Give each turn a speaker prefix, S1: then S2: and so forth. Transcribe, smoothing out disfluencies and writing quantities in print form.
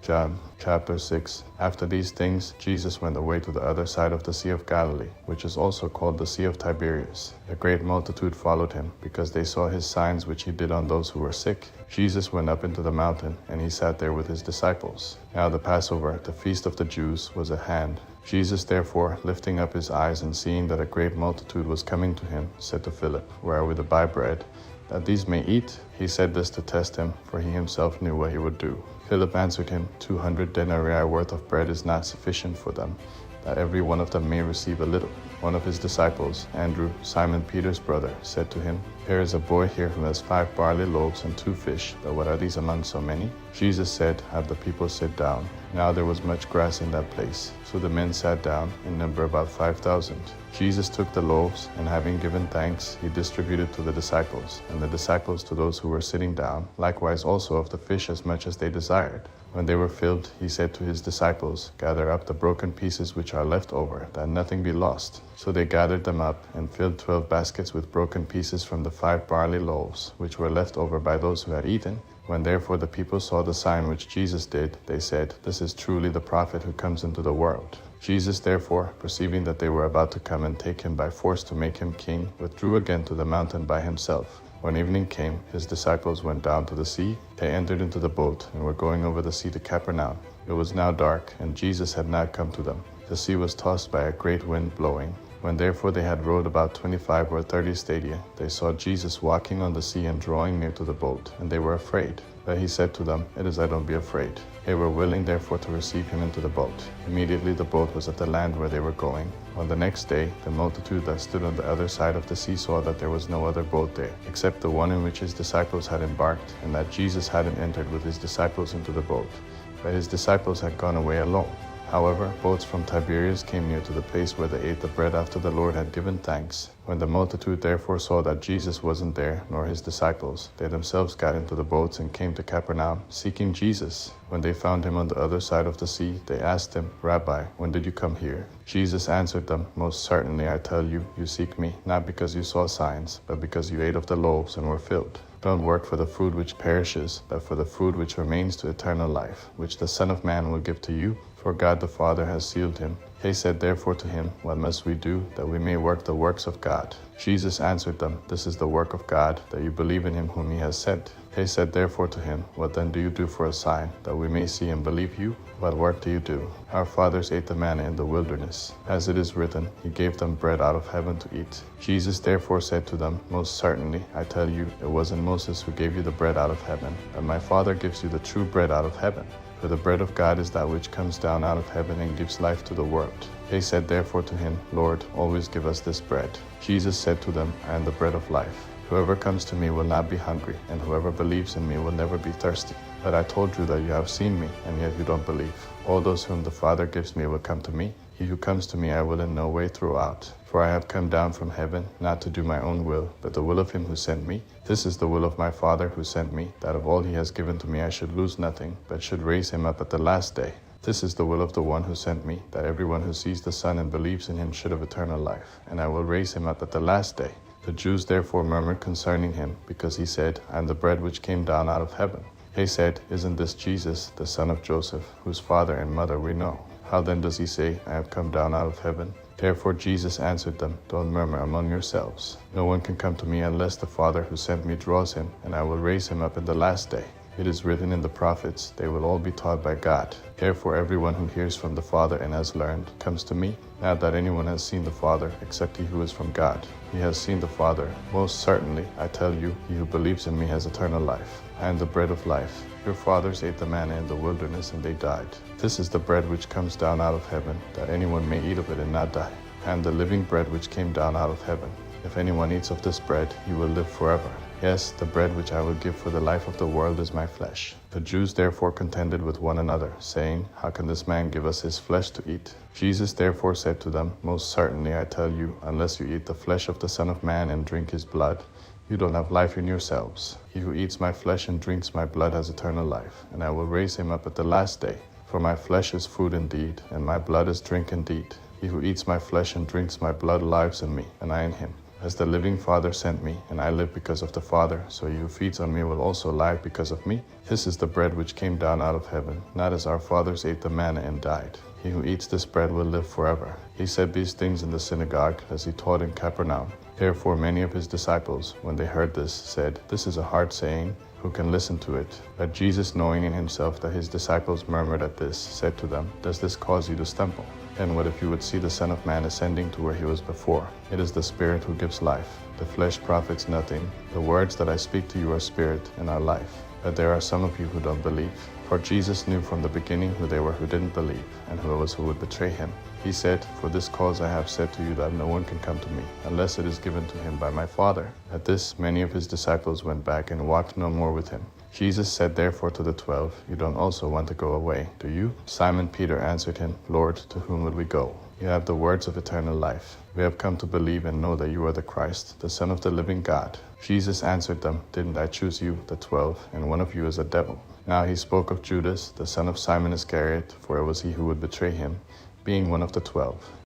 S1: John chapter 6. After these things, Jesus went away to the other side of the Sea of Galilee, which is also called the Sea of Tiberias. A great multitude followed him, because they saw his signs which he did on those who were sick. Jesus went up into the mountain, and he sat there with his disciples. Now the Passover, the feast of the Jews, was at hand. Jesus therefore, lifting up his eyes and seeing that a great multitude was coming to him, said to Philip, Where are we to buy bread, that these may eat? He said this to test him, for he himself knew what he would do. Philip answered him, 200 denarii worth of bread is not sufficient for them, that every one of them may receive a little. One of his disciples, Andrew, Simon Peter's brother, said to him, There is a boy here who has 5 barley loaves and 2 fish, but what are these among so many? Jesus said, Have the people sit down. Now there was much grass in that place. So the men sat down, in number about 5,000. Jesus took the loaves, and having given thanks, he distributed to the disciples, and the disciples to those who were sitting down, likewise also of the fish as much as they desired. When they were filled, he said to his disciples, Gather up the broken pieces which are left over, that nothing be lost. So they gathered them up, and filled 12 baskets with broken pieces from the 5 barley loaves, which were left over by those who had eaten. When therefore the people saw the sign which Jesus did, they said, This is truly the prophet who comes into the world. Jesus therefore, perceiving that they were about to come and take him by force to make him king, withdrew again to the mountain by himself. When evening came, his disciples went down to the sea. They entered into the boat, and were going over the sea to Capernaum. It was now dark, and Jesus had not come to them. The sea was tossed by a great wind blowing. When therefore they had rowed about 25 or 30 stadia, they saw Jesus walking on the sea and drawing near to the boat, and they were afraid. But he said to them, It is I, don't be afraid. They were willing therefore to receive him into the boat. Immediately the boat was at the land where they were going. On the next day, the multitude that stood on the other side of the sea saw that there was no other boat there, except the one in which his disciples had embarked, and that Jesus hadn't entered with his disciples into the boat, but his disciples had gone away alone. However, boats from Tiberias came near to the place where they ate the bread after the Lord had given thanks. When the multitude therefore saw that Jesus wasn't there, nor his disciples, they themselves got into the boats and came to Capernaum, seeking Jesus. When they found him on the other side of the sea, they asked him, Rabbi, when did you come here? Jesus answered them, Most certainly I tell you, you seek me, not because you saw signs, but because you ate of the loaves and were filled. Don't work for the food which perishes, but for the food which remains to eternal life, which the Son of Man will give to you. For God the Father has sealed him. They said therefore to him, What must we do, that we may work the works of God? Jesus answered them, This is the work of God, that you believe in him whom he has sent. They said therefore to him, What then do you do for a sign, that we may see and believe you? What work do you do? Our fathers ate the manna in the wilderness. As it is written, He gave them bread out of heaven to eat. Jesus therefore said to them, Most certainly, I tell you, it wasn't Moses who gave you the bread out of heaven, but my Father gives you the true bread out of heaven. For the bread of God is that which comes down out of heaven and gives life to the world. They said therefore to him, Lord, always give us this bread. Jesus said to them, I am the bread of life. Whoever comes to me will not be hungry, and whoever believes in me will never be thirsty. But I told you that you have seen me, and yet you don't believe. All those whom the Father gives me will come to me. He who comes to me I will in no way throw out. For I have come down from heaven, not to do my own will, but the will of him who sent me. This is the will of my Father who sent me, that of all he has given to me I should lose nothing, but should raise him up at the last day. This is the will of the one who sent me, that everyone who sees the Son and believes in him should have eternal life, and I will raise him up at the last day. The Jews therefore murmured concerning him, because he said, I am the bread which came down out of heaven. They said, Isn't this Jesus, the son of Joseph, whose father and mother we know? How then does he say, I have come down out of heaven? Therefore Jesus answered them, Don't murmur among yourselves. No one can come to me unless the Father who sent me draws him, and I will raise him up in the last day. It is written in the prophets, They will all be taught by God. Therefore everyone who hears from the Father and has learned comes to me. Not that anyone has seen the Father, except he who is from God. He has seen the Father. Most certainly, I tell you, he who believes in me has eternal life. I am the bread of life. Your fathers ate the manna in the wilderness, and they died. This is the bread which comes down out of heaven, that anyone may eat of it and not die. I am the living bread which came down out of heaven. If anyone eats of this bread, he will live forever. Yes, the bread which I will give for the life of the world is my flesh. The Jews therefore contended with one another, saying, How can this man give us his flesh to eat? Jesus therefore said to them, Most certainly I tell you, unless you eat the flesh of the Son of Man and drink his blood, you don't have life in yourselves. He who eats my flesh and drinks my blood has eternal life, and I will raise him up at the last day. For my flesh is food indeed, and my blood is drink indeed. He who eats my flesh and drinks my blood lives in me, and I in him. As the living Father sent me, and I live because of the Father, so he who feeds on me will also live because of me. This is the bread which came down out of heaven, not as our fathers ate the manna and died. He who eats this bread will live forever. He said these things in the synagogue as he taught in Capernaum. Therefore many of his disciples, when they heard this, said, "This is a hard saying. Who can listen to it?" But Jesus, knowing in himself that his disciples murmured at this, said to them, "Does this cause you to stumble? And what if you would see the Son of Man ascending to where he was before? It is the Spirit who gives life. The flesh profits nothing. The words that I speak to you are spirit and are life. But there are some of you who don't believe." For Jesus knew from the beginning who they were who didn't believe, and who it was who would betray him. He said, "For this cause I have said to you that no one can come to me, unless it is given to him by my Father." At this, many of his disciples went back and walked no more with him. Jesus said therefore to the 12, "You don't also want to go away, do you?" Simon Peter answered him, "Lord, to whom will we go? You have the words of eternal life. We have come to believe and know that you are the Christ, the Son of the living God." Jesus answered them, "Didn't I choose you, the 12, and one of you is a devil?" Now he spoke of Judas, the son of Simon Iscariot, for it was he who would betray him, being one of the 12.